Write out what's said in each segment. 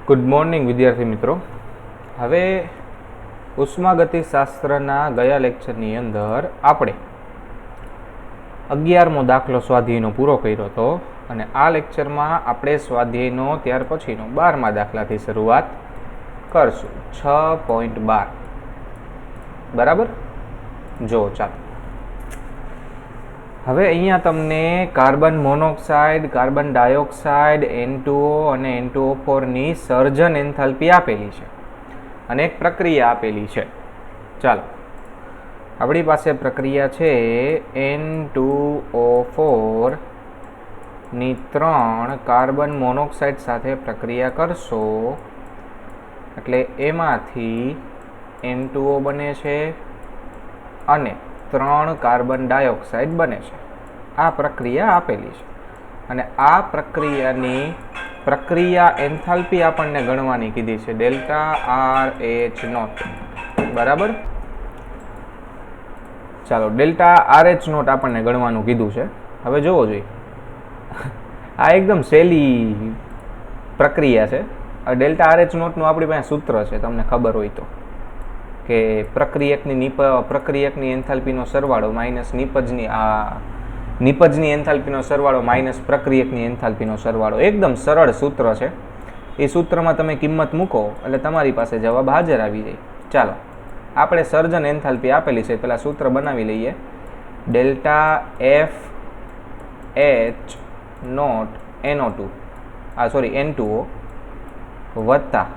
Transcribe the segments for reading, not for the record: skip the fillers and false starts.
Good morning વિદ્યાર્થી મિત્રો. હવે ઉષ્માગતિશાસ્ત્રના ગયા લેક્ચરની અંદર આપણે 11મો દાખલો સ્વાધ્યાયનો પૂરો કર્યો હતો અને આ લેક્ચરમાં આપણે સ્વાધ્યાયનો ત્યાર પછીનો 12મા દાખલાથી શરૂઆત કરશું. 6.12 બરાબર. જો ચાલો હવે અહીંયા તમને carbon monoxide, carbon dioxide, N2O અને N2O4 ની સર્જન એન્થાલ્પી આપેલી છે અને એક પ્રક્રિયા આપેલી છે. ચાલો આપણી પાસે પ્રક્રિયા છે N2O4 ની 3 કાર્બન મોનોક્સાઇડ સાથે પ્રક્રિયા કરશો એટલે એમાંથી N2O બને છે અને 3 કાર્બન ડાયોક્સાઇડ બને છે. આ પ્રક્રિયા આપેલી છે અને આ પ્રક્રિયાની પ્રક્રિયા એન્થાલ્પી આપણને ગણવાની કીધી છે ΔRH0. બરાબર. ચાલો ΔRH0 આપણને ગણવાનું કીધું છે. હવે જોવો જોઈએ, આ એકદમ સહેલી પ્રક્રિયા છે. ΔRH0 નું આપણી પાસે સૂત્ર છે, તમને ખબર હોય તો, કે પ્રક્રિયકની એન્થાલ્પીનો સરવાળો માઇનસ નિપજની એન્થાલ્પીનો સરવાળો માઇનસ પ્રક્રિયકની એન્થાલ્પીનો સરવાળો. એકદમ સરળ સૂત્ર છે. એ સૂત્રમાં તમે કિંમત મૂકો એટલે તમારી પાસે જવાબ હાજર આવી જાય. ચાલો આપણે સર્જન એન્થાલ્પી આપેલી છે, પહેલાં સૂત્ર બનાવી લઈએ. N2O વત્તા,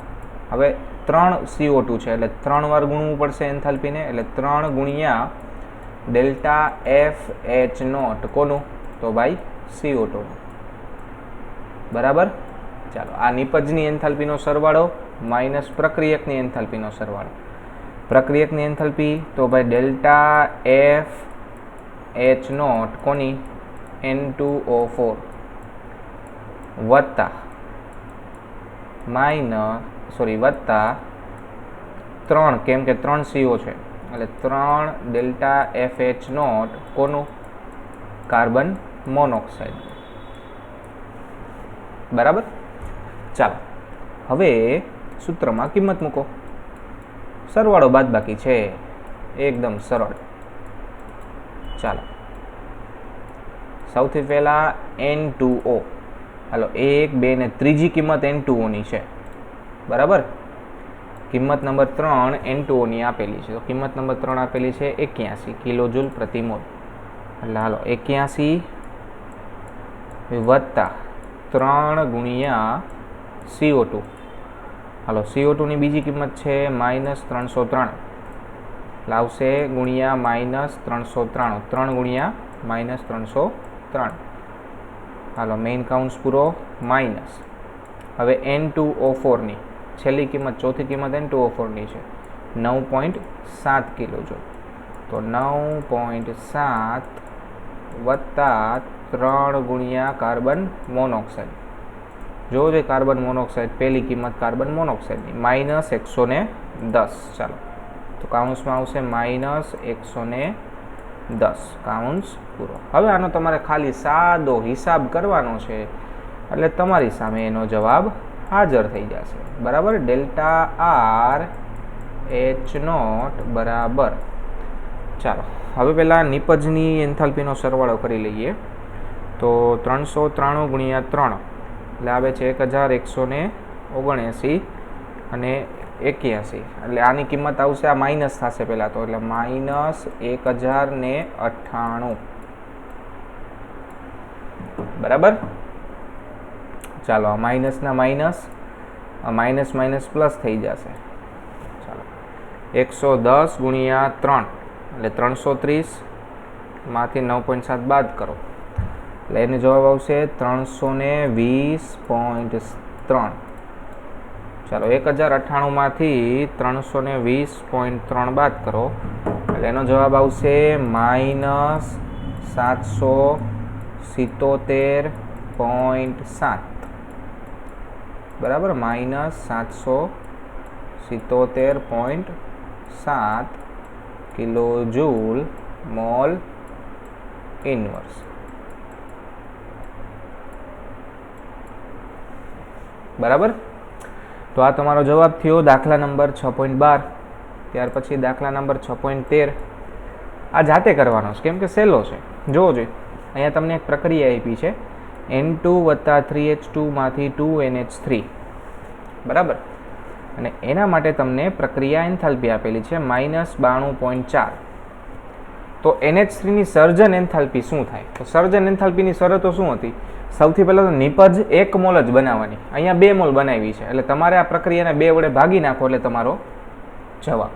હવે 3 CO2 છે એટલે 3 વાર ગુણવું પડશે એન્થાલ્પીને, એટલે 3 ગુણ્યા ΔFH0 કોનું? તો ભાઈ CO2. બરાબર. ચાલો આ નિપજની એન્થાલ્પીનો સરવાળો માઇનસ પ્રક્રિયકની એન્થાલ્પીનો સરવાળો. પ્રક્રિયકની એન્થાલ્પી તો ભાઈ ΔFH0 કોની? N2O4 વત્તા વત્તા 3, કેમ કે 3 CO છે એટલે 3 ΔFH0 કોનું? Carbon monoxide. બરાબર. ચાલો હવે સૂત્રમાં કિંમત મૂકો. સરવાળો બાદબાકી છે, એકદમ સરળ. ચાલો સૌથી પહેલા N2O. હાલો 1, 2 ને ત્રીજી કિંમત N2O ની છે. બરાબર. કિંમત નંબર 3 N2O ની આપેલી છે. તો કિંમત નંબર 3 આપેલી છે 81 કિલોજૂલ પ્રતિ મોલ. એટલે હાલો 81 વત્તા 3 ગુણ્યા CO2. હાલો CO2 ની બીજી કિંમત છે -303. એટલે આવશે ગુણ્યા -303. 3 ગુણ્યા -303. હાલો મેઇન કાઉન્સ પૂરો માઇનસ. હવે N2O4 ની છેલ્લી કિંમત, ચોથી કિંમત N2O4 ની છે 9.7 કિલોજૂલ. તો 9.7 વત્તા 3 ગુણ્યા કાર્બન મોનોક્સાઇડ. જોવો જોઈએ કાર્બન મોનોક્સાઇડ, પહેલી કિંમત કાર્બન મોનોક્સાઇડની -110. ચાલો તો કાઉન્સમાં આવશે -110. કાઉન્સ પૂરો. હવે આનો તમારે ખાલી સાદો હિસાબ કરવાનો છે એટલે તમારી સામે એનો જવાબ હાજર થઈ જશે. બરાબર. ΔRH0 બરાબર. ચાલો હવે પહેલાં નિપજની એન્થાલ્પીનો સરવાળો કરી લઈએ. તો 393 ગુણ્યા 3 એટલે આવે છે 1179 અને 81. એટલે આની કિંમત આવશે, આ માઇનસ થશે પહેલાં તો, એટલે -1098. બરાબર. ચાલો આ માઇનસના માઇનસ પ્લસ થઈ જશે. ચાલો 110 ગુણ્યા 3 એટલે 330 માંથી 9.7 બાદ કરો એટલે એનો જવાબ આવશે 320.3. ચાલો 1098 માંથી 320.3 બાદ કરો એટલે એનો જવાબ આવશે -777.7. બરાબર. -777.7 કિલોજૂલ મોલ ઇનવર્સ. બરાબર. તો આ તમારો જવાબ થયો દાખલા નંબર 6.12. ત્યાર પછી દાખલા નંબર 6.13. આ જાતે કરવાનો છે કેમ કે સહેલો છે. જોવો જોઈએ, અહીંયા તમને એક પ્રક્રિયા આપી છે N2 + 3H2 માંથી 2NH3, બરાબર, અને એના માટે તમને પ્રક્રિયા એન્થાલ્પી આપેલી છે -92.4. તો NH3 ની સર્જન એન્થાલ્પી શું થાય? તો સર્જન એન્થાલ્પીની શરતો શું હતી? સૌથી પહેલાં તો નિપજ 1 મોલ જ બનાવવાની. અહીંયા 2 મોલ બનાવી છે, એટલે તમારે આ પ્રક્રિયાને 2 વડે ભાગી નાખો એટલે તમારો જવાબ.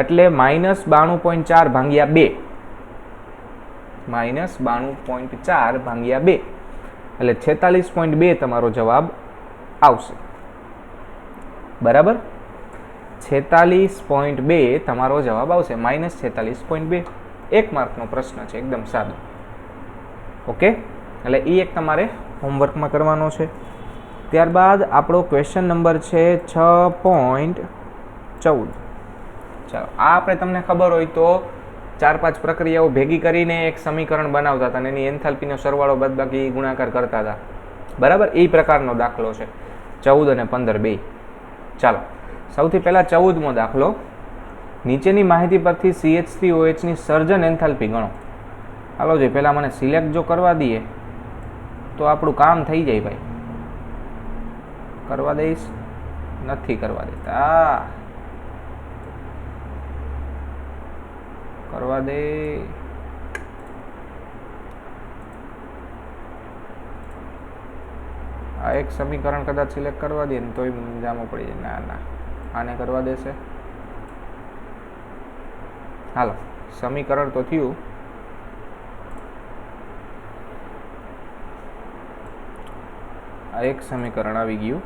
એટલે -92.4 ભાગ્યા 2, -92.4 ભાગ્યા 2 એટલે 46.2 તમારો જવાબ આવશે, બરાબર. 46.2 તમારો જવાબ આવશે, -46.2. 1 માર્કનો પ્રશ્ન છે, એકદમ સાદો. ઓકે, એટલે એ એક તમારે હોમવર્કમાં કરવાનો છે. ત્યારબાદ આપણો ક્વેશ્ચન નંબર છે 6.14. ચાલો, આ આપણે તમને ખબર હોય તો 4-5 પ્રક્રિયાઓ ભેગી કરીને એક સમીકરણ બનાવતા હતા અને એની એન્થાલ્પીનો સરવાળો બાદબાકી ગુણાકાર કરતા હતા, બરાબર. એ પ્રકારનો દાખલો છે 14 અને 15 બે. ચાલો, સૌથી પહેલાં 14મો દાખલો. નીચેની માહિતી પરથી CH3OH ની સર્જન એન્થાલ્પી ગણો. હાલો જે પહેલાં મને સિલેક્ટ જો કરવા દઈએ તો આપણું કામ થઈ જાય ભાઈ. કરવા દઈશ? નથી કરવા દેતા. કરવા દે. આ એક સમીકરણ કદાચ સિલેક્ટ કરવા દે ને તોય જામો પડી જાય. ના ના, આને કરવા દેશે. હાલો, સમીકરણ તો થયું. આ એક સમીકરણ આવી ગયું.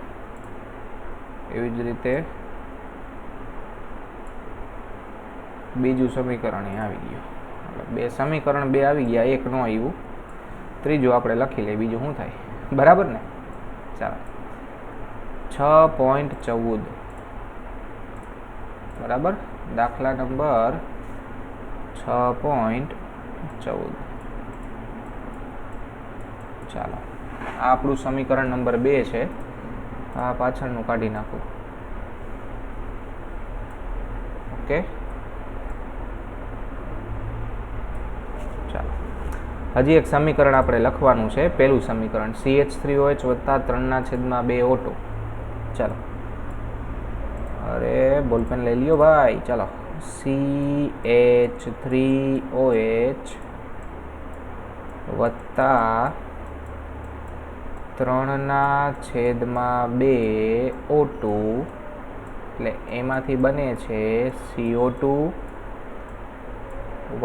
એવી જ રીતે બીજું સમીકરણ આવી ગયું. બે સમીકરણ બે આવી ગયા, એક ન આવ્યું. ત્રીજું આપણે લખી લઈએ, બીજું શું થાય, બરાબર ને. ચાલો, 6.14, બરાબર. દાખલા નંબર 6.14. ચાલો, આ આપણું સમીકરણ નંબર 2 છે. આ પાછળનું કાઢી નાખું. ઓકે, ચાલો, હજી એક સમીકરણ આપણે લખવાનું છે. પહેલું સમીકરણ CH3OH + 3/2O2. ચાલો, અરે બોલપેન લઈ લ્યો ભાઈ. ચાલો, CH3OH + 3/2O2, એટલે એમાંથી બને છે CO2 +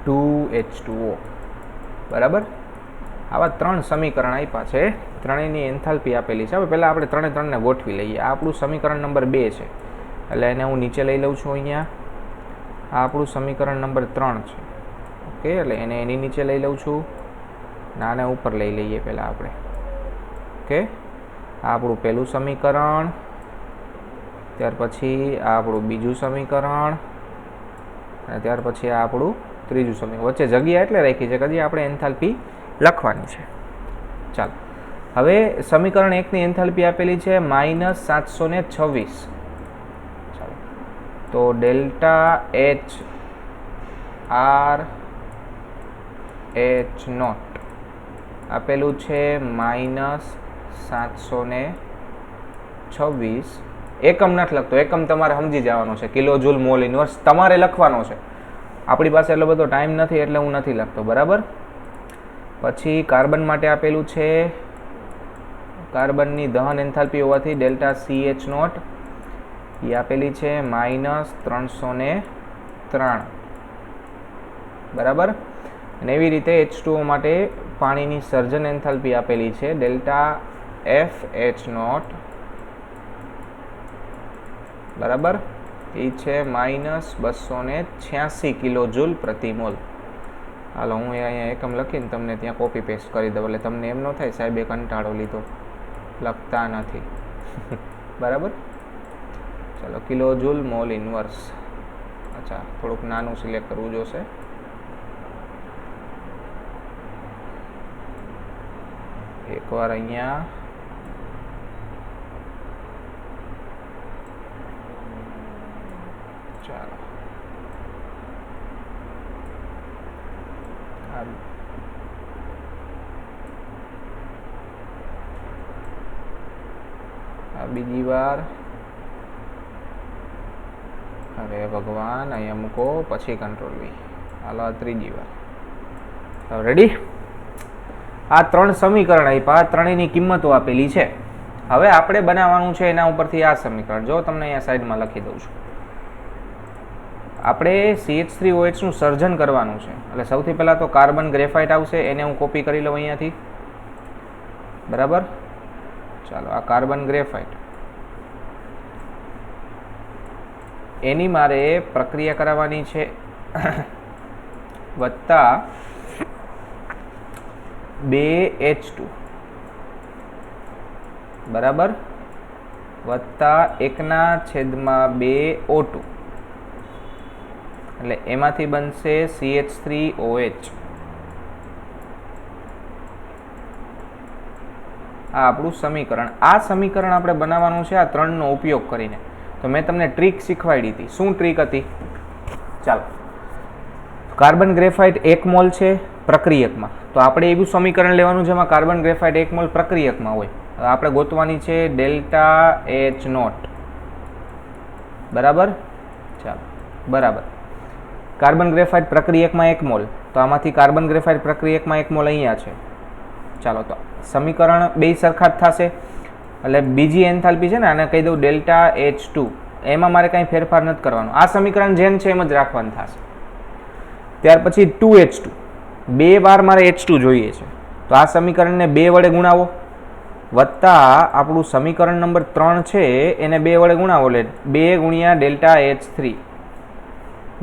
2H2O, બરાબર. આવા 3 સમીકરણ આપ્યા છે. ત્રણેયની એન્થાલ્પી આપેલી છે. હવે પહેલાં આપણે ત્રણને ગોઠવી લઈએ. આ આપણું સમીકરણ નંબર 2 છે, એટલે એને હું નીચે લઈ લઉં છું. અહીંયા આ આપણું સમીકરણ નંબર 3 છે. ઓકે, એટલે એને એની નીચે લઈ લઉં છું. આને ઉપર લઈ લઈએ પહેલાં આપણે. ઓકે, આ આપણું પહેલું સમીકરણ, ત્યાર પછી આ આપણું બીજું સમીકરણ, અને ત્યાર પછી આ આપણું ત્રીજું સમીકરણ. વચ્ચે જગ્યા એટલે રાખી છે કે હજી આપણે એન્થાલ્પી લખવાની છે. ચાલો, હવે સમીકરણ 1ની એન્થાલ્પી આપેલી છે -726. ચાલો, તો ડેલ્ટા RH0 આપેલું છે -726. એકમ નથી લખતો, એકમ તમારે સમજી જવાનો છે. કિલો જૂલ મોલ ઇન્વર્સ તમારે લખવાનો છે. આપણી પાસે એટલો બધો ટાઈમ નથી એટલે હું નથી લખતો, બરાબર. પછી કાર્બન માટે આપેલું છે, કાર્બનની દહન એન્થાલ્પી હોવાથી ડેલ્ટા CH0 એ આપેલી છે -303, બરાબર. અને એવી રીતે H2O માટે પાણીની સર્જન એન્થાલ્પી આપેલી છે ડેલ્ટા FH0, બરાબર. એ છે -286 કિલો જૂલ પ્રતિ મોલ. હાલો, હું અહીંયા એકમ લખીને તમને ત્યાં કોપી પેસ્ટ કરી દઉં, એટલે તમને એમ ન થાય સાહેબે કંટાળો લીધો, લખતા નથી. બરાબર. ચાલો, કિલો જૂલ મોલ ઇન્વર્સ. અચ્છા, થોડુંક નાનું સિલેક્ટ કરવું જોશે. એકવાર અહીંયા ચાલો આ બીજી વાર. અરે ભગવાન, અહીંયા મૂકો પછી કંટ્રોલ વી. હાલો આ ત્રીજી વાર. રેડી? આ 3 સમીકરણ આપ્યા, ત્રણેયની કિંમતો આપેલી છે. હવે આપણે બનાવવાનું છે એના ઉપરથી આ સમીકરણ. જો તમને અહીંયા સાઈડમાં લખી દઉં છું. આપણે CH3OH નું સર્જન કરવાનું છે. એટલે સૌથી પહેલાં તો કાર્બન ગ્રેફાઇટ આવશે, એને હું કોપી કરી લઉં અહીંયાથી. બરાબર? ચાલો, આ કાર્બન ગ્રેફાઇટ, એની મારે પ્રક્રિયા કરાવવાની છે વત્તા 2H2 બરાબર, વત્તા 1/2O2, એટલે એમાંથી બનશે CH3OH. આ આપણું સમીકરણ. આ સમીકરણ આપણે બનાવવાનું છે આ 3નો ઉપયોગ કરીને. તો મેં તમને ટ્રીક શીખવાડી હતી. શું ટ્રીક હતી? ચાલો, કાર્બન ગ્રેફાઇટ 1 મોલ છે પ્રક્રિયકમાં, તો આપણે એવું સમીકરણ લેવાનું જેમાં કાર્બન ગ્રેફાઇટ 1 મોલ પ્રક્રિયકમાં હોય. આપણે ગોતવાની છે ડેલ્ટા H નોટ. બરાબર? ચાલો, બરાબર. કાર્બન ગ્રેફાઇટ પ્રક્રિયકમાં 1 મોલ, તો આમાંથી કાર્બન ગ્રેફાઇટ પ્રક્રિયકમાં 1 મોલ અહીંયા છે. ચાલો, તો સમીકરણ બે સરખા જ થશે. એટલે બીજી એન્થાલ્પી છે ને, આને કહી દઉં ડેલ્ટા H2, એમાં મારે કાંઈ ફેરફાર નથી કરવાનો. આ સમીકરણ જેમ છે એમ જ રાખવાનું થશે. ત્યાર પછી 2H2, 2 વાર મારે H2 જોઈએ છે, તો આ સમીકરણને 2 વડે ગુણાવો, વત્તા આપણું સમીકરણ નંબર 3 છે એને 2 વડે ગુણાવો, એટલે 2 ગુણ્યા ડેલ્ટા H3,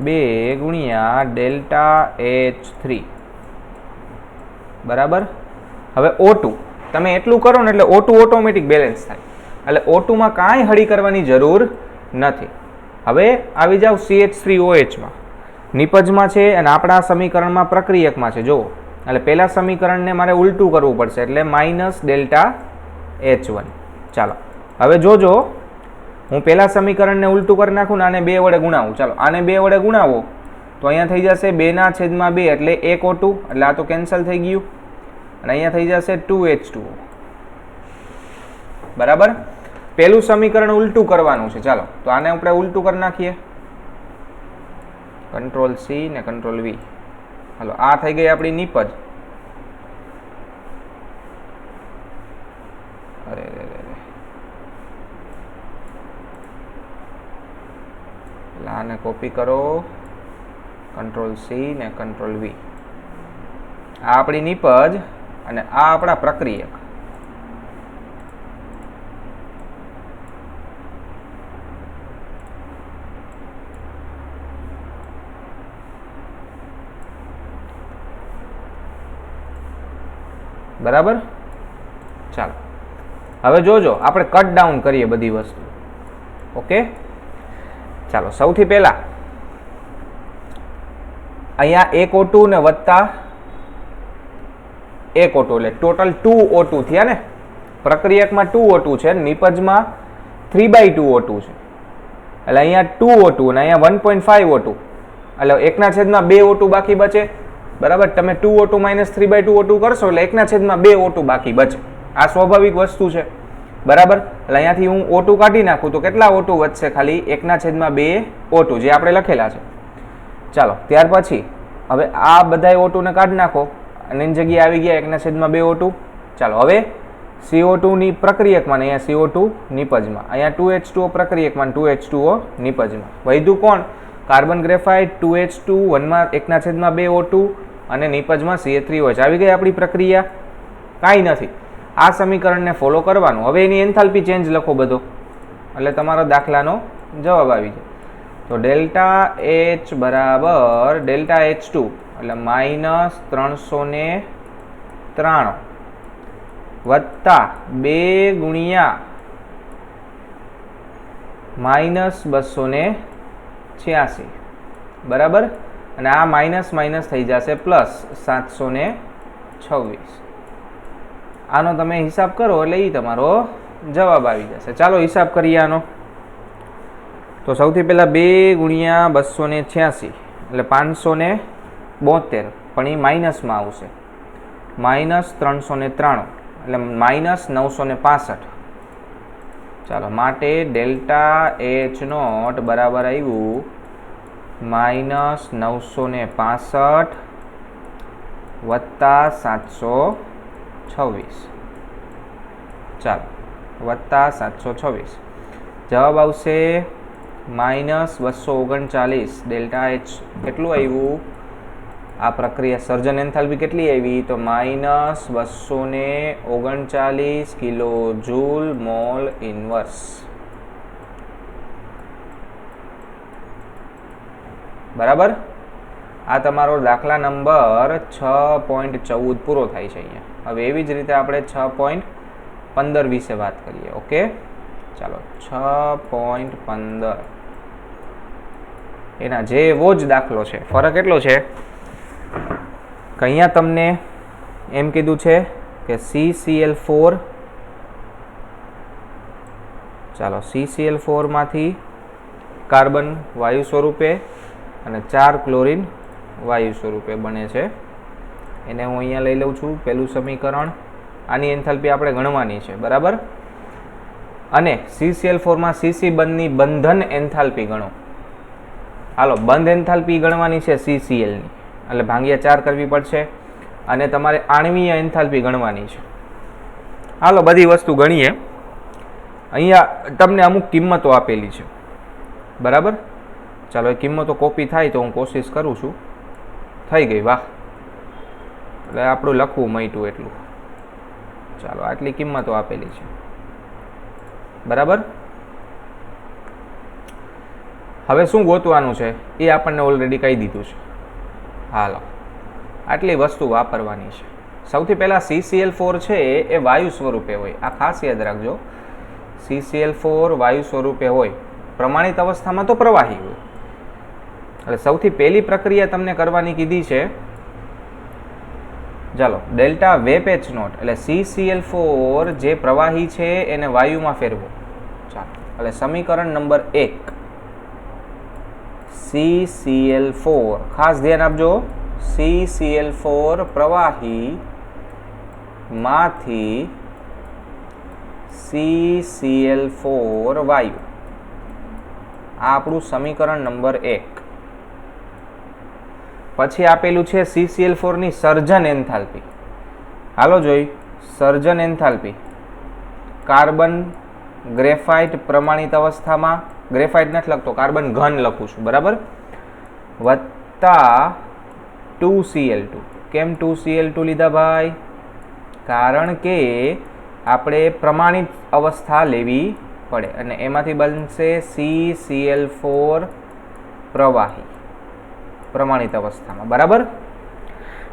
2 ગુણ્યા ડેલ્ટા H3. બરાબર? હવે O2 તમે એટલું કરો ને એટલે O2 ઓટોમેટિક બેલેન્સ થાય. એટલે O2 માં કાંઈ હળી કરવાની જરૂર નથી. હવે આવી જાવ CH3OH માં, નિપજમાં છે અને આપણા સમીકરણમાં પ્રક્રિયકમાં છે. જુઓ, એટલે પહેલા સમીકરણને મારે ઉલટું કરવું પડશે, એટલે માઇનસ ડેલ્ટા H1. ચાલો, હવે જોજો, હું પહેલા સમીકરણને ઉલટું કરી નાખું ને આને 2 વડે ગુણાવું. ચાલો, આને 2 વડે ગુણાવો તો અહીંયા થઈ જશે 2/2, એટલે 1 O2, એટલે આ તો કેન્સલ થઈ ગયું. અને અહીંયા થઈ જશે 2H2O. બરાબર? પહેલું સમીકરણ ઉલટું કરવાનું છે. ચાલો, તો આને આપણે ઉલટું કરી નાખીએ. કંટ્રોલ સી ને કંટ્રોલ વી. હાલો, આ થઈ ગઈ આપણી નિપજ. અરે રે રે રે, આને કોપી કરો, કંટ્રોલ સી ને કંટ્રોલ વી. આ આપણી નિપજ અને આ આપણા પ્રક્રિયક. બરાબર? ચાલો, હવે જોજો, આપણે કટ ડાઉન કરીએ બધી વસ્તુ. ઓકે, ચાલો, સૌથી પહેલા અહીંયા 1 O2 ને વત્તા 1 O2, એટલે ટોટલ 2 O2 થયા ને. પ્રક્રિયકમાં 2 O2 છે, નિપજમાં 3/2 O2 છે. એટલે અહીંયા 2 O2 અને અહીંયા 1.5 O2, એટલે 1/2 O2 બાકી બચે. બરાબર? તમે 2 O2 માઇનસ 3/2 O2 કરશો એટલે 1/2 O2 બાકી બચે. આ સ્વાભાવિક વસ્તુ છે. બરાબર? એટલે અહીંયાથી હું O2 કાઢી નાખું તો કેટલા O2 વધશે? ખાલી 1/2 O2, જે આપણે લખેલા છે. ચાલો, ત્યાર પછી હવે આ બધા O2 ને કાઢી નાખો અને એની જગ્યાએ આવી ગયા 1/2 O2. ચાલો, હવે CO2 ની પ્રક્રિયકમાં, અહીંયા CO2 નિપજમાં, અહીંયા 2H2O પ્રક્રિયકમાં, 2H2O નિપજમાં. વધ્યું કોણ? કાર્બન ગ્રેફાઇટ, 2H2, 1/2 O2 અને નિપજમાં CH3OH. આવી ગઈ આપણી પ્રક્રિયા. કાંઈ નથી, આ સમીકરણને ફોલો કરવાનું. હવે એની એન્થાલ્પી ચેન્જ લખો બધો, એટલે તમારો દાખલાનો જવાબ આવી જાય. તો ડેલ્ટા H બરાબર ડેલ્ટા H2, એટલે -393 વત્તા 2 ગુણ્યા -286. બરાબર? અને આ માઇનસ માઇનસ થઈ જશે પ્લસ 726. આનો તમે હિસાબ કરો એટલે એ તમારો જવાબ આવી જશે. ચાલો હિસાબ કરીએ આનો. તો સૌથી પહેલાં 2 ગુણ્યા 286 એટલે 572, પણ એ માઇનસમાં આવશે. -393 એટલે -965. ચાલો, માટે ડેલ્ટા એચ નોટ બરાબર આવ્યું -965 વત્તા 726. ચાલો, વત્તા 726. જવાબ આવશે -239. ડેલ્ટા એચ કેટલું આવ્યું? આ પ્રક્રિયા સર્જન એન્થાલ્પી કેટલી આવી? તો -239 કિલો જૂલ મોલ ઇન્વર્સ. બરાબર. આ તમારો દાખલા નંબર 6.14 પૂરો થાય છે અહીંયા. હવે એવી જ રીતે આપણે 6.15 વિશે વાત કરીએ. ઓકે, ચાલો 6.15 એના જેવો જ દાખલો છે. ફરક એટલો છે કે અહીંયા તમને એમ કીધું છે કે CCl4, ચાલો CCl4 માંથી કાર્બન વાયુ સ્વરૂપે અને 4 ક્લોરીન વાયુ સ્વરૂપે બને છે. એને હું અહીંયા લઈ લઉં છું પહેલું સમીકરણ. આની એન્થાલ્પી આપણે ગણવાની છે. બરાબર. અને CCl4માં CC બંધની બંધન એન્થાલ્પી ગણો. હાલો, બંધ એન્થાલ્પી ગણવાની છે CClની, એટલે ભાગ્યા 4 કરવી પડશે. અને તમારે આણ્વીય એન્થાલ્પી ગણવાની છે. હાલો, બધી વસ્તુ ગણીએ. અહીંયા તમને અમુક કિંમતો આપેલી છે. બરાબર. ચાલો, એ કિંમતો કોપી થાય તો હું કોશિશ કરું છું. થઈ ગઈ, વાહ. એટલે આપણું લખવું મટ્યું એટલું. ચાલો, આટલી કિંમતો આપેલી છે. બરાબર. હવે શું ગોતવાનું છે એ આપણને ઓલરેડી કહી દીધું છે. હાલો, આટલી વસ્તુ વાપરવાની છે. સૌથી પહેલાં CCl4 છે એ વાયુ સ્વરૂપે હોય. આ ખાસ યાદ રાખજો. CCl4 વાયુ સ્વરૂપે હોય. પ્રમાણિત અવસ્થામાં તો પ્રવાહી હોય. એટલે સૌથી પહેલી પ્રક્રિયા તમને કરવાની કીધી છે. ચાલો, ડેલ્ટા વેપ એચ નોટ એટલે CCl4 જે પ્રવાહી છે એને વાયુમાં ફેરવો. ચાલો, એટલે સમીકરણ નંબર 1 CCl4, ખાસ ધ્યાન આપજો, CCl4 પ્રવાહી માંથી CCl4 વાયુ. આ આપણું સમીકરણ નંબર 1. પછી આપેલું છે CCl4 ની સર્જન એન્થાલ્પી. હાલો જોઈ, સર્જન એન્થાલ્પી કાર્બન ગ્રેફાઇટ પ્રમાણિત અવસ્થામાં, ગ્રેફાઇટ નથી લખતો, કાર્બન ઘન લખું છું. બરાબર. વત્તા 2Cl2. કેમ 2Cl2 લીધા ભાઈ? કારણ કે આપણે પ્રમાણિત અવસ્થા લેવી પડે અને એમાંથી બનશે CCl4 પ્રવાહી પ્રમાણિત અવસ્થામાં. બરાબર.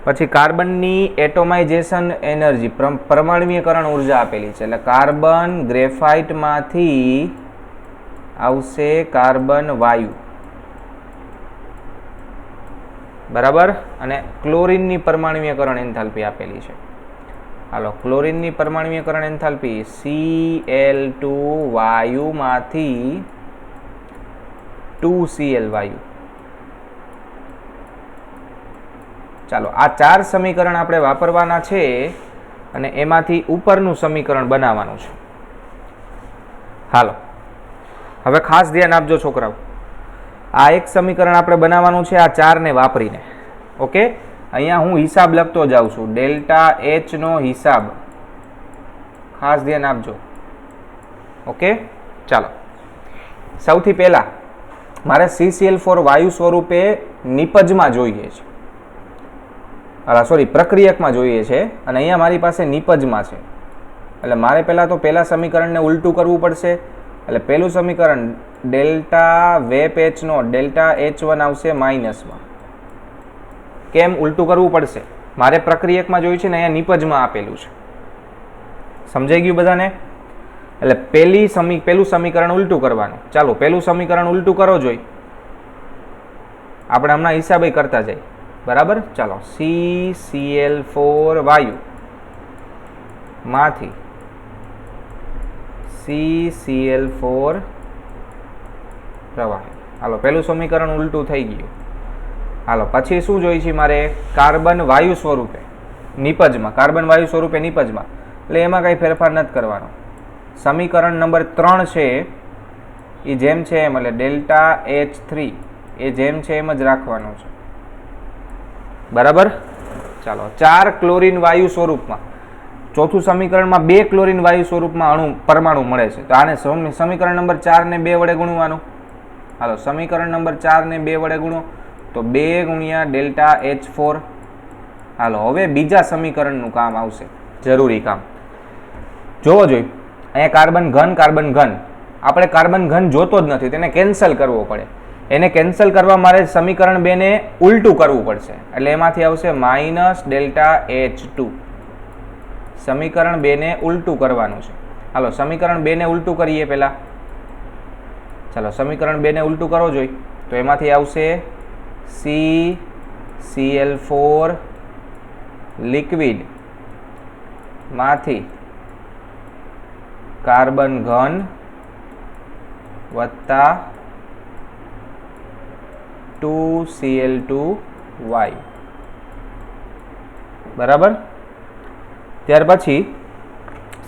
પછી કાર્બનની એટોમાઇઝેશન એનર્જી, પરમાણ્વીયકરણ ઉર્જા આપેલી છે. એટલે કાર્બન ગ્રેફાઇટમાંથી આવશે કાર્બન વાયુ. બરાબર. અને ક્લોરીનની પરમાણ્વીયકરણ એન્થાલ્પી આપેલી છે. હાલો, ક્લોરીનની પરમાણ્વીયકરણ એન્થાલ્પી Cl2 વાયુમાંથી 2Cl વાયુ. ચાલો, આ 4 સમીકરણ આપણે વાપરવાના છે અને એમાંથી ઉપરનું સમીકરણ બનાવવાનું છે. હાલો, હવે ખાસ ધ્યાન આપજો છોકરાઓ. આ એક સમીકરણ આપણે બનાવવાનું છે આ 4 ને વાપરીને. ઓકે, અહીંયા હું હિસાબ લખતો જાઉં છું. ડેલ્ટા એચ નો હિસાબ ખાસ ધ્યાન આપજો. ઓકે, ચાલો. સૌથી પહેલા મારે CCl4 વાયુ સ્વરૂપે નિપજમાં જોઈએ છે. સોરી, પ્રક્રિયકમાં જોઈએ છે અને અહીંયા મારી પાસે નિપજમાં છે. એટલે મારે પહેલાં તો પહેલા સમીકરણને ઉલટું કરવું પડશે. એટલે પહેલું સમીકરણ ડેલ્ટા વેપ એચ નો ડેલ્ટા H1 આવશે માઇનસમાં. કેમ ઉલટું કરવું પડશે? મારે પ્રક્રિયકમાં જોયું છે ને અહીંયા નિપજમાં આપેલું છે. સમજાઈ ગયું બધાને? એટલે પહેલું સમીકરણ ઉલટું કરવાનું. ચાલો, પહેલું સમીકરણ ઉલટું કરો જોઈ. આપણે હમણાં હિસાબે કરતા જઈએ. બરાબર. ચાલો, CCl4 વાયુ मांथी CCl4 प्रवाही। हालो पहलू समीकरण उल्टू थई गयुं। हालो पछी शुं जोईए छे मारे कार्बन वायु स्वरूपे निपजमां, कार्बन वायु स्वरूपे निपजमां એટલે એમાં કંઈ ફેરફાર નથી કરવાનો। સમીકરણ નંબર 3 છે એ જેમ છે એમ, એટલે ડેલ્ટા H3 એ જેમ છે એમ જ રાખવાનું છે, બરાબર। ચાલો 4 ક્લોરીન વાયુ સ્વરૂપમાં, ચોથું સમીકરણમાં 2 ક્લોરીન વાયુ સ્વરૂપમાં પરમાણુ મળે છે, તો આને સમીકરણ નંબર 4 ને 2 વડે ગુણવાનું। હાલો સમીકરણ નંબર 4 ને 2 વડે ગુણો તો 2 ગુણ્યા ડેલ્ટા H4। હાલો હવે બીજા સમીકરણનું કામ આવશે, જરૂરી કામ જોવો જોઈએ। અહીંયા કાર્બન ઘન, આપણે કાર્બન ઘન જોતો જ નથી, તેને કેન્સલ કરવો પડે। એને કેન્સલ કરવા મારે સમીકરણ 2 ને ઉલટું કરવું પડશે, એટલે એમાંથી આવશે માઇનસ ડેલ્ટા H2। સમીકરણ 2 ને ઉલટું કરવાનું છે। હાલો સમીકરણ 2 ને ઉલટું કરીએ પહેલા। ચાલો સમીકરણ 2 ને ઉલટું કરો જોઈ, તો એમાંથી આવશે CCl4 લિક્વિડ માંથી કાર્બન ઘન વત્તા 2Cl2 વાયુ, બરાબર। ત્યાર પછી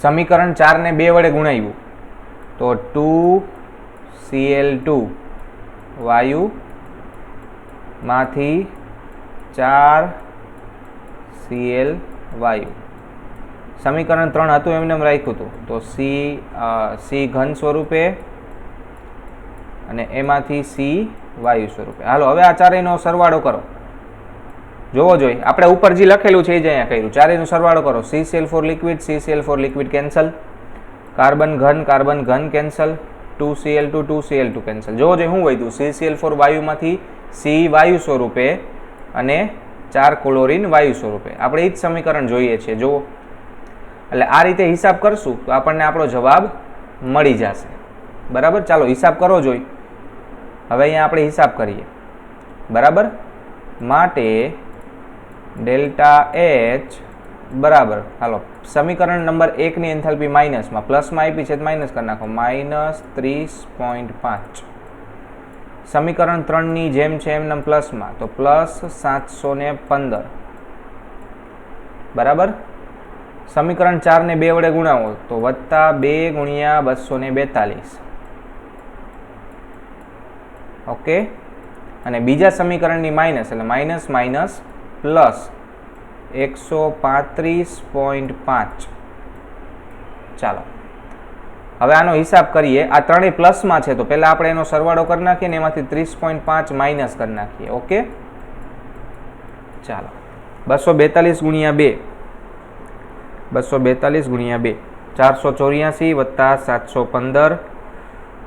સમીકરણ 4 ને 2 વડે ગુણાવ્યું તો 2Cl2 વાયુ માંથી 4Cl વાયુ। સમીકરણ 3 હતું એમને એમ રાખ્યું હતું, તો C ઘન સ્વરૂપે અને એમાંથી C વાયુ સ્વરૂપે। હાલો હવે આ ચારેયનો સરવાળો કરો, જોવો જોઈએ। આપણે ઉપર જે લખેલું છે એ જ અહીંયા કર્યું, ચારેયનો સરવાળો કરો। CCl4 લિક્વિડ કેન્સલ, કાર્બન ઘન કેન્સલ, 2Cl2 કેન્સલ। જોવો જોઈએ શું વધ્યું, CCl4 વાયુમાંથી C વાયુ સ્વરૂપે અને 4 ક્લોરીન વાયુ સ્વરૂપે। આપણે એ જ સમીકરણ જોઈએ છે, જુઓ। એટલે આ રીતે હિસાબ કરશું તો આપણને આપણો જવાબ મળી જશે, બરાબર। ચાલો હિસાબ કરો જોઈ। હવે અહીંયા આપણે હિસાબ કરીએ, બરાબર। માટે ડેલ્ટા H બરાબર, હાલો સમીકરણ નંબર 1 ની એન્થાલ્પી માઇનસમાં, પ્લસમાં આપી છે તો માઇનસ કરી નાખો, -30.5। સમીકરણ 3 ની જેમ છે એમને પ્લસમાં, તો પ્લસ 715, બરાબર। સમીકરણ 4 ને 2 વડે ગુણાવો તો વત્તા 2 ગુણ્યા 242, ઓકે। અને બીજા સમીકરણની માઇનસ, એટલે માઇનસ પ્લસ 135.5। ચાલો હવે આનો હિસાબ કરીએ। આ ત્રણેય પ્લસમાં છે તો પહેલા આપણે એનો સરવાળો કરી નાખીએ ને એમાંથી 30.5 માઇનસ કરી નાખીએ, ઓકે। ચાલો 242 ગુણ્યા 2, 242 ગુણ્યા 2, 484 વત્તા 715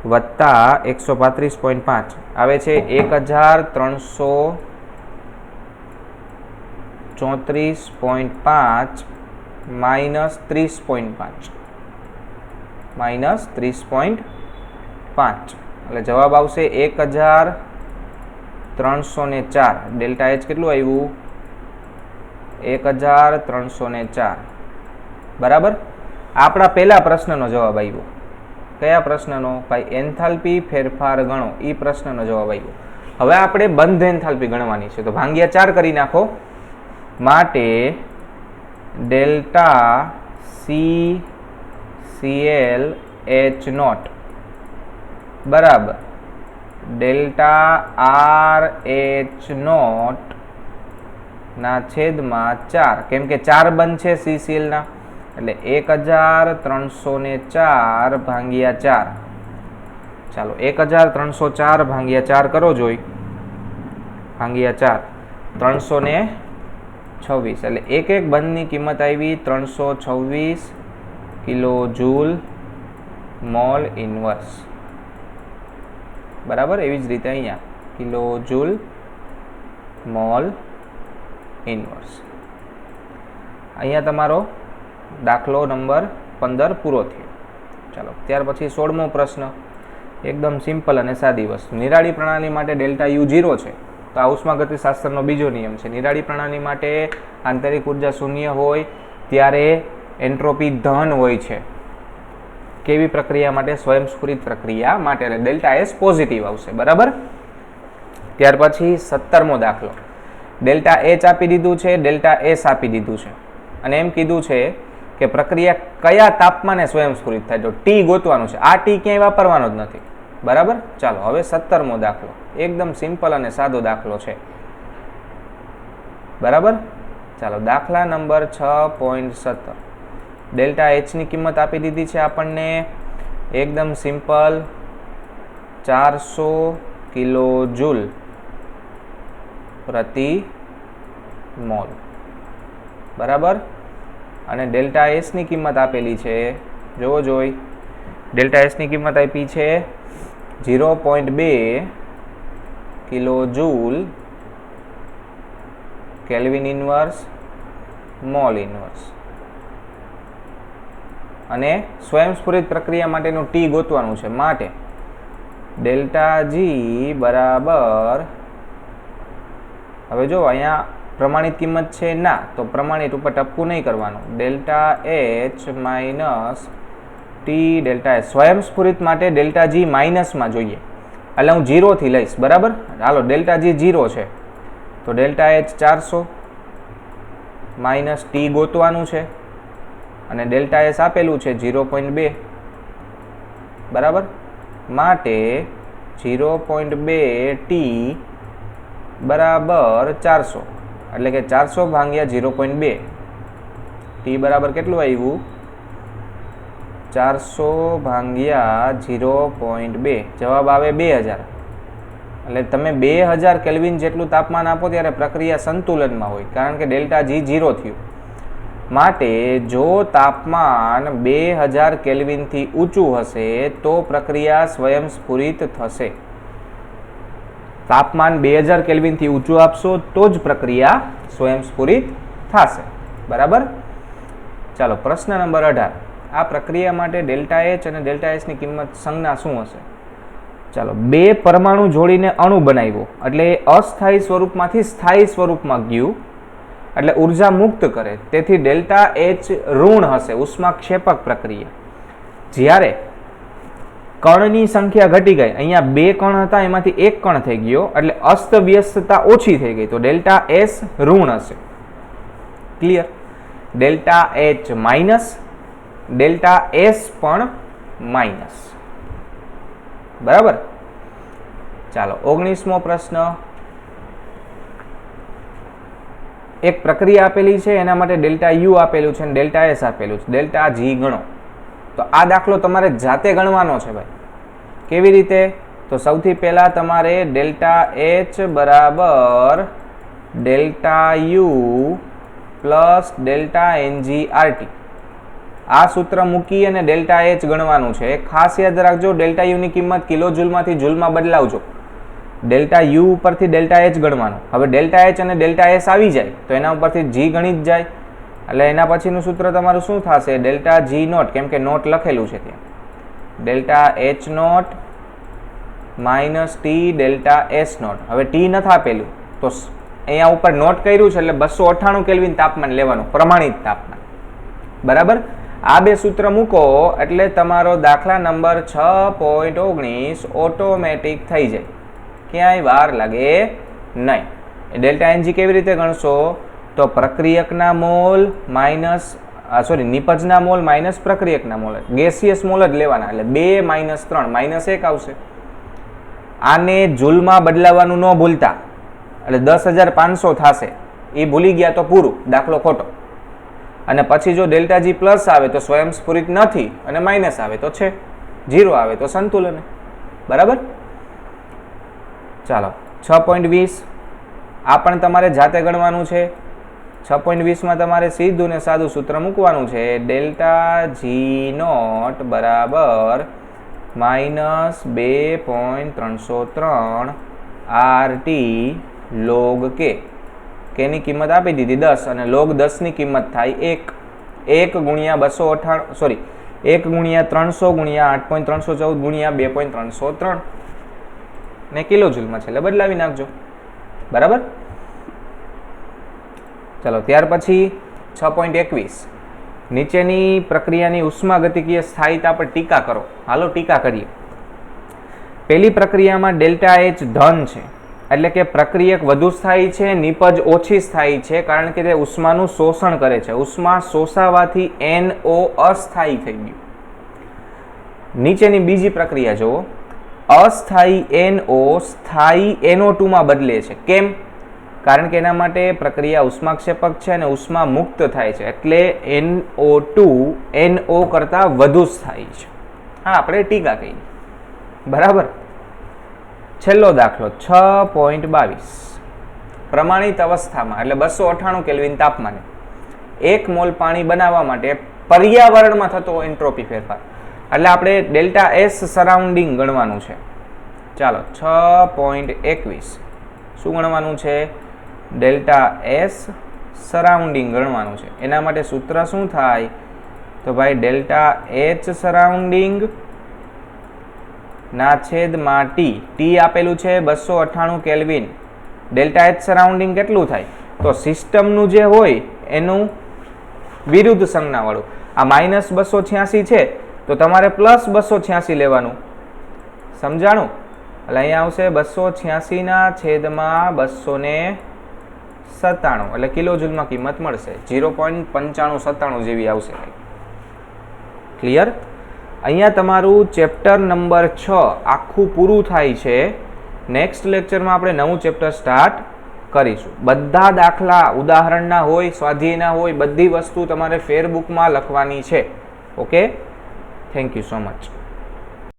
વત્તા 135.5 આવે છે 1334.5 માઇનસ 30.5, માઇનસ 30.5, એટલે જવાબ આવશે 1304। ડેલ્ટા H કેટલું આવ્યું, 1304, બરાબર। આપણા પહેલા પ્રશ્નનો જવાબ આવ્યો, કયા પ્રશ્નનો ભાઈ, એન્થાલ્પી ફેરફાર ગણો, એ પ્રશ્નનો જવાબ આવ્યો। હવે આપણે બંધ એન્થાલ્પી ગણવાની છે, તો ભાંગ્યા 4 કરી નાખો। માટે ડેલ્ટા CCl બરાબર ડેલ્ટા RH ના છેદમાં 4, કેમ કે 4 બંધ છે CCl ના, એટલે 1304 ભાંગ્યા 4। ચાલો 1304 ભાંગ્યા 4 કરો જોઈ, ભાંગ્યા 4 326, એટલે એક બંધની કિંમત આવી 326 કિલો જૂલ મોલ ઇન્વર્સ, બરાબર। એવી જ રીતે અહીંયા કિલો જૂલ મોલ ઇન્વર્સ। અહીંયા તમારો દાખલો નંબર 15 પૂરો થયો। ચાલો ત્યાર પછી 16મો પ્રશ્ન, એકદમ સિમ્પલ અને સાદી વસ્તુ। નિરાળી પ્રણાલી માટે ડેલ્ટા U 0 છે, તો આ ઉષ્માગતિશાસ્ત્રનો બીજો નિયમ છે। નિરાળી પ્રણાલી માટે આંતરિક ઉર્જા શૂન્ય હોય ત્યારે એન્ટ્રોપી ધન હોય છે. કેવી પ્રક્રિયા માટે? સ્વયંસ્ફુરિત પ્રક્રિયા માટે. એટલે ડેલ્ટા એસ પોઝિટિવ આવશે. બરાબર. ત્યાર પછી 17મો દાખલો. ડેલ્ટા એચ આપી દીધું છે, ડેલ્ટા એસ આપી દીધું છે અને એમ કીધું છે કે પ્રક્રિયા કયા તાપમાને સ્વયંસ્ફુરિત થાય, તો ટી ગોતવાનું છે. આ ટી ક્યાંય વાપરવાનો જ નથી. બરાબર. ચાલો હવે 17મો દાખલો. એકદમ સિમ્પલ અને સાદો દાખલો છે. બરાબર. ચાલો દાખલા નંબર 6.17. ડેલ્ટા એચની કિંમત આપી દીધી છે આપણને. એકદમ સિમ્પલ, 400 કિલોજૂલ પ્રતિ મોલ. બરાબર. અને ડેલ્ટા એસની કિંમત આપેલી છે, જોવો જોઈ. ડેલ્ટા એસની કિંમત આપી છે 0.2 કિલોજૂલ કેલ્વિન ઇન્વર્સ મોલ ઇન્વર્સ. અને સ્વયંસ્ફુરિત પ્રક્રિયા માટેનું ટી ગોતવાનું છે. માટે ડેલ્ટા જી બરાબર, હવે જો અહીંયા પ્રમાણિત કિંમત છે ના, તો પ્રમાણિત ઉપર ટપકું નહીં કરવાનું. Delta H minus T delta S. સ્વયંસ્ફુરિત માટે ડેલ્ટા જી માઇનસમાં જોઈએ, એટલે હું 0 થી લઈશ. બરાબર. હાલો ડેલ્ટા જી 0 છે તો ડેલ્ટા એચ 400 માઇનસ ટી ગોતવાનું છે અને ડેલ્ટા એસ આપેલું છે 0.2. બરાબર. માટે 0.2 ટી બરાબર 400, એટલે કે 400 ભાગ્યા 0.2. ટી બરાબર કેટલું આવ્યું? 400 ભાગ્યા 0.2. જવાબ આવે 2000. એટલે તમે 2000 કેલ્વિન જેટલું તાપમાન આપો ત્યારે પ્રક્રિયા સંતુલનમાં હોય, કારણ કે ડેલ્ટા જી 0 થયું. માટે જો તાપમાન 2000 કેલ્વિનથી ઊંચું હશે તો પ્રક્રિયા સ્વયંસ્ફુરિત થશે. તાપમાન 2000 કેલ્વિનથી ઊંચું આપશો તો જ પ્રક્રિયા સ્વયંસ્ફુરિત થશે. બરાબર. ચાલો પ્રશ્ન નંબર 18. આ પ્રક્રિયા માટે ડેલ્ટા એચ અને ડેલ્ટા એસની કિંમત સંજ્ઞા શું હશે? ચાલો, બે પરમાણુ જોડીને અણુ બનાવ્યો એટલે એ અસ્થાયી સ્વરૂપમાંથી સ્થાયી સ્વરૂપમાં ગયું, એટલે ઉર્જા મુક્ત કરે. તેથી ડેલ્ટા એચ ઋણ હશે. ઉષ્માક્ષેપક પ્રક્રિયા. જ્યારે કણની સંખ્યા ઘટી ગઈ, અહીંયા 2 કણ હતા એમાંથી 1 કણ થઈ ગયો, એટલે અસ્તવ્યસ્તતા ઓછી થઈ ગઈ, તો ડેલ્ટા એસ ઋણ હશે. Clear? Delta H minus, delta S પણ માઇનસ. બરાબર. ચાલો 19મો પ્રશ્ન. એક પ્રક્રિયા આપેલી છે, એના માટે ડેલ્ટા યુ આપેલું છે અને ડેલ્ટા એસ આપેલું છે. ડેલ્ટા જી ગણો. તો આ દાખલો તમારે જાતે ગણવાનો છે ભાઈ. કેવી રીતે? તો સૌથી પહેલા તમારે ડેલ્ટા એચ બરાબર delta U plus delta NG RT, આ સૂત્ર મૂકી અને ડેલ્ટા એચ ગણવાનું છે. ખાસ યાદ રાખજો, ડેલ્ટા યુ ની કિંમત કિલોજૂલમાંથી જૂલમાં બદલાવજો. ડેલ્ટા યુ ઉપરથી ડેલ્ટા એચ ગણવાનું. હવે ડેલ્ટા એચ અને ડેલ્ટા એસ આવી જાય તો એના ઉપરથી જી ગણી જ જાય, એટલે એના પછીનું સૂત્ર તમારું શું થશે? ડેલ્ટા જી નોટ, કેમ કે નોટ લખેલું છે ત્યાં. Delta H naught minus T delta S naught. હવે ટી નથી આપેલું તો અહીંયા ઉપર નોટ કર્યું છે એટલે 298 કેલ્વિન તાપમાન લેવાનું, પ્રમાણિત તાપમાન. બરાબર. આ બે સૂત્ર મૂકો એટલે તમારો દાખલા નંબર 6.19 ઓટોમેટિક થઈ જાય, ક્યાંય વાર લાગે નહીં. ડેલ્ટા એનજી કેવી રીતે ગણશો? તો પ્રક્રિયકના મોલ માઇનસ નિપજના મોલ માઇનસ પ્રક્રિયકના મોલ, ગેસિયસ મોલ જ લેવાના, એટલે 2 માઇનસ 3 માઇનસ 1 આવશે. આને જૂલમાં બદલાવાનું ન ભૂલતા, એટલે 10,500 થશે. એ ભૂલી ગયા તો પૂરું, દાખલો ખોટો. અને પછી જો ડેલ્ટા જી પ્લસ આવે તો સ્વયંસ્ફુરિત નથી, અને માઇનસ આવે તો છે, 0 આવે તો સંતુલન. બરાબર. ચાલો 6.20. આ પણ તમારે જાતે ગણવાનું છે. 6.20માં તમારે સીધું ને સાદું સૂત્ર મૂકવાનું છે. ડેલ્ટા જી નોટ બરાબર માઇનસ 2.303 આરટી લોગ કે. કેની કિંમત આપી દીધી 10 અને લોગ 10ની કિંમત થાય 1 ગુણ્યા 298 1 ગુણ્યા 300 ગુણ્યા 8.314 ગુણ્યા 2.303 ને કિલોજૂલમાં છે, એટલે બદલાવી નાખજો. બરાબર. ચાલો ત્યાર પછી 6.21. નીચેની પ્રક્રિયાની ઉષ્માગતિકીય સ્થાયિતા પર ટીકા કરો. હાલો ટીકા કરીએ. પહેલી પ્રક્રિયામાં ડેલ્ટા એચ ધન છે, એટલે કે પ્રક્રિયક વધુ સ્થાયી છે, નિપજ ઓછી સ્થાયી છે, કારણ કે તે ઉષ્માનું શોષણ કરે છે. ઉષ્મા શોષાવાથી NO અસ્થાયી થઈ ગયું. નીચેની બીજી પ્રક્રિયા જુઓ. અસ્થાયી NO સ્થાયી NO2 માં બદલે છે. કેમ? કારણ કે એના માટે પ્રક્રિયા ઉષ્માક્ષેપક છે અને ઉષ્મા મુક્ત થાય છે, એટલે NO2 NO કરતાં વધુ સ્થાયી છે. હા, આપણે ટીકા કહી. બરાબર. છેલ્લો દાખલો 6.22. પ્રમાણિત અવસ્થામાં એટલે 298 કેલ્વિન તાપમાને 1 મોલ પાણી બનાવવા માટે પર્યાવરણમાં થતો એન્ટ્રોપી ફેરફાર, એટલે આપણે ડેલ્ટા એસ સરાઉન્ડિંગ ગણવાનું છે. ચાલો 6.21 શું ગણવાનું છે? ડેલ્ટા એસ સરાઉન્ડિંગ ગણવાનું છે. એના માટે સૂત્ર શું થાય? તો ભાઈ ડેલ્ટા એચ સરાઉન્ડિંગ ના છેદમાં ટી આપેલું છે 298 કેલ્વિન. ડેલ્ટા એચ સરાઉન્ડિંગ કેટલું થાય? તો સિસ્ટમનું જે હોય એનું વિરુદ્ધ સંજ્ઞાવાળું. આ -286 છે તો તમારે +286 લેવાનું. સમજાણું? એટલે અહીંયા આવશે 286 ના છેદમાં 297, એટલે કિલોજૂલમાં કિંમત મળશે 0.9597 જેવી આવશે. ક્લિયર? અહીંયા તમારું ચેપ્ટર નંબર 6 આખું પૂરું થાય છે. નેક્સ્ટ લેક્ચરમાં આપણે નવું ચેપ્ટર સ્ટાર્ટ કરીશું. બધા દાખલા ઉદાહરણના હોય, સ્વાધ્યાયના હોય, બધી વસ્તુ તમારે ફેરબુકમાં લખવાની છે. Okay, thank you so much.